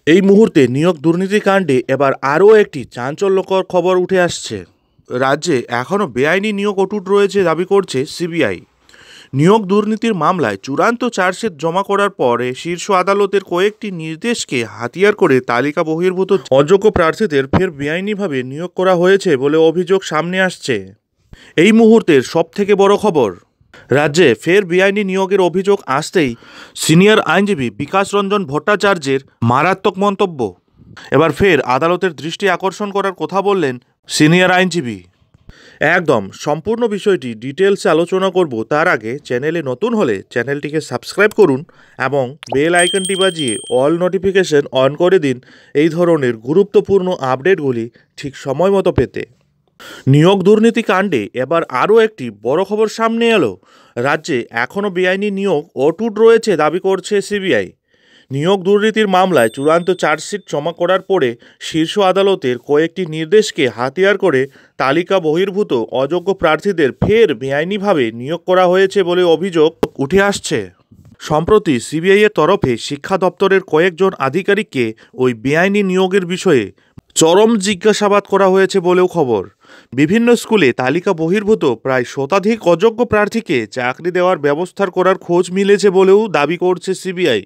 এই মুহূর্তে নিয়োগ দুর্নীতিকাণ্ডে এবার আরও একটি চাঞ্চল্যকর খবর উঠে আসছে। রাজ্যে এখনও বেআইনি নিয়োগ অটুট রয়েছে দাবি করছে সিবিআই। নিয়োগ দুর্নীতির মামলায় চূড়ান্ত চার্জশিট জমা করার পরে শীর্ষ আদালতের কয়েকটি নির্দেশকে হাতিয়ার করে তালিকা বহির্ভূত অযোগ্য প্রার্থীদের ফের বেআইনিভাবে নিয়োগ করা হয়েছে বলে অভিযোগ সামনে আসছে। এই মুহূর্তের সবথেকে বড় খবর, রাজ্যে ফের বেআইনি নিয়োগের অভিযোগ আসতেই সিনিয়র আইনজীবী বিকাশ রঞ্জন ভট্টাচার্যের মারাত্মক মন্তব্য। এবার ফের আদালতের দৃষ্টি আকর্ষণ করার কথা বললেন সিনিয়র আইনজীবী। একদম সম্পূর্ণ বিষয়টি ডিটেলসে আলোচনা করব। তার আগে চ্যানেলে নতুন হলে চ্যানেলটিকে সাবস্ক্রাইব করুন এবং বেল আইকনটি বাজিয়ে অল নোটিফিকেশন অন করে দিন এই ধরনের গুরুত্বপূর্ণ আপডেটগুলি ঠিক সময় মতো পেতে। নিয়োগ দুর্নীতি কাণ্ডে এবার আরও একটি বড় খবর সামনে এলো। রাজ্যে এখনও বেআইনি নিয়োগ অটুট রয়েছে দাবি করছে সিবিআই। নিয়োগ দুর্নীতির মামলায় চূড়ান্ত চার্জশিট জমা করার পরে শীর্ষ আদালতের কয়েকটি নির্দেশকে হাতিয়ার করে তালিকা বহির্ভূত অযোগ্য প্রার্থীদের ফের বেআইনিভাবে নিয়োগ করা হয়েছে বলে অভিযোগ উঠে আসছে। সম্প্রতি সিবিআইয়ের তরফে শিক্ষা দপ্তরের কয়েকজন আধিকারিককে ওই বেআইনি নিয়োগের বিষয়ে চরম জিজ্ঞাসাবাদ করা হয়েছে বলেও খবর। বিভিন্ন স্কুলে তালিকা বহির্ভূত প্রায় শতাধিক অযোগ্য প্রার্থীকে চাকরি দেওয়ার ব্যবস্থা করার খোঁজ মিলেছে বলেও দাবি করছে সিবিআই।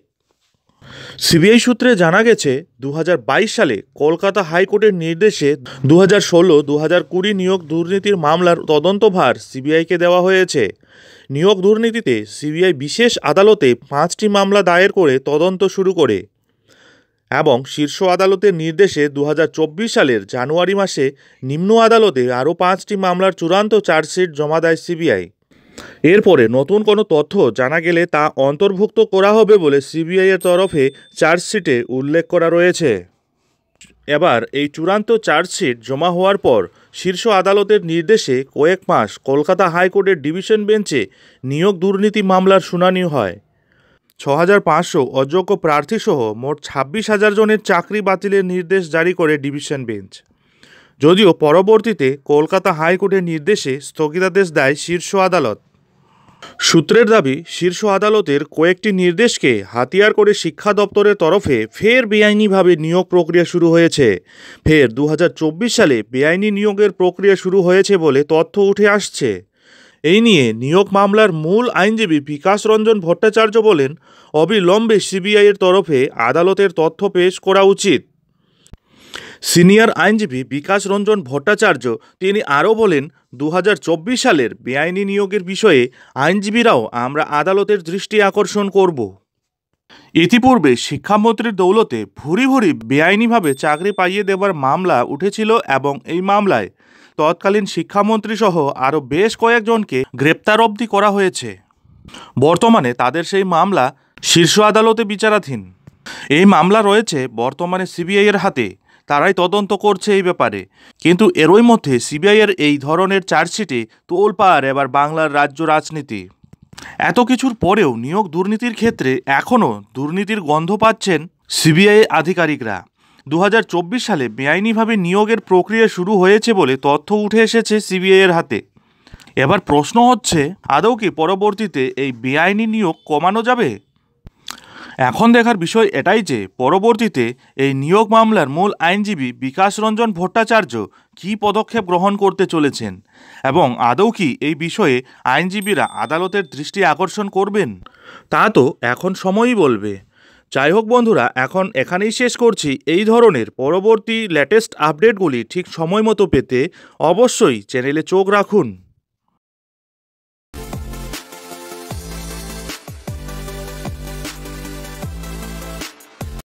সিবিআই সূত্রে জানা গেছে 2022 সালে কলকাতা হাইকোর্টের নির্দেশে 2016-2020 নিয়োগ দুর্নীতির মামলার তদন্তভার সিবিআইকে দেওয়া হয়েছে। নিয়োগ দুর্নীতিতে সিবিআই বিশেষ আদালতে 5টি মামলা দায়ের করে তদন্ত শুরু করে এবং শীর্ষ আদালতের নির্দেশে 2024 সালের জানুয়ারি মাসে নিম্ন আদালতে আরও 5টি মামলার চূড়ান্ত চার্জশিট জমা দেয় সিবিআই। এরপরে নতুন কোনো তথ্য জানা গেলে তা অন্তর্ভুক্ত করা হবে বলে সিবিআইয়ের তরফে চার্জশিটে উল্লেখ করা রয়েছে। এবার এই চূড়ান্ত চার্জশিট জমা হওয়ার পর শীর্ষ আদালতের নির্দেশে কয়েক মাস কলকাতা হাইকোর্টের ডিভিশন বেঞ্চে নিয়োগ দুর্নীতি মামলার শুনানি হয়। 6,500 অযোগ্য প্রার্থীসহ মোট 26,000 জনের চাকরি বাতিলের নির্দেশ জারি করে ডিভিশন বেঞ্চ। যদিও পরবর্তীতে কলকাতা হাইকোর্টের নির্দেশে স্থগিতাদেশ দেয় শীর্ষ আদালত। সূত্রের দাবি, শীর্ষ আদালতের কয়েকটি নির্দেশকে হাতিয়ার করে শিক্ষা দপ্তরের তরফে ফের বেআইনিভাবে নিয়োগ প্রক্রিয়া শুরু হয়েছে। ফের 2024 সালে বেআইনি নিয়োগের প্রক্রিয়া শুরু হয়েছে বলে তথ্য উঠে আসছে। এই নিয়ে নিয়োগ মামলার মূল আইনজীবী বিকাশ রঞ্জন ভট্টাচার্য বলেন, অবিলম্বে সিবিআইয়ের তরফে আদালতের তথ্য পেশ করা উচিত। সিনিয়র আইনজীবী বিকাশ রঞ্জন ভট্টাচার্য তিনি আরও বলেন, 2024 সালের বেআইনি নিয়োগের বিষয়ে আইনজীবীরাও আমরা আদালতের দৃষ্টি আকর্ষণ করব। ইতিপূর্বে শিক্ষামন্ত্রীর দৌলতে ভুরি ভুরি বেআইনিভাবে চাকরি পাইয়ে দেওয়ার মামলা উঠেছিল এবং এই মামলায় তৎকালীন শিক্ষামন্ত্রী সহ আরও বেশ কয়েকজনকে গ্রেপ্তার অবধি করা হয়েছে। বর্তমানে তাদের সেই মামলা শীর্ষ আদালতে বিচারাধীন। এই মামলা রয়েছে বর্তমানে সিবিআইয়ের হাতে, তারাই তদন্ত করছে এই ব্যাপারে। কিন্তু এরই মধ্যে সিবিআইয়ের এই ধরনের চার্জশিটে তোলপাড় এবার বাংলার রাজ্য রাজনীতি। এত কিছুর পরেও নিয়োগ দুর্নীতির ক্ষেত্রে এখনও দুর্নীতির গন্ধ পাচ্ছেন সিবিআই আধিকারিকরা। 2024 সালে বেআইনিভাবে নিয়োগের প্রক্রিয়া শুরু হয়েছে বলে তথ্য উঠে এসেছে সিবিআইয়ের হাতে। এবার প্রশ্ন হচ্ছে, আদৌ কি পরবর্তীতে এই বেআইনি নিয়োগ কমানো যাবে? এখন দেখার বিষয় এটাই যে পরবর্তীতে এই নিয়োগ মামলার মূল আইনজীবী বিকাশ রঞ্জন ভট্টাচার্য কী পদক্ষেপ গ্রহণ করতে চলেছেন এবং আদৌ কি এই বিষয়ে আইনজীবীরা আদালতের দৃষ্টি আকর্ষণ করবেন, তা তো এখন সময়ই বলবে। যাই হোক বন্ধুরা, এখন এখানেই শেষ করছি। এই ধরনের পরবর্তী লেটেস্ট আপডেটগুলি ঠিক সময় মতো পেতে অবশ্যই চ্যানেলে চোখ রাখুন।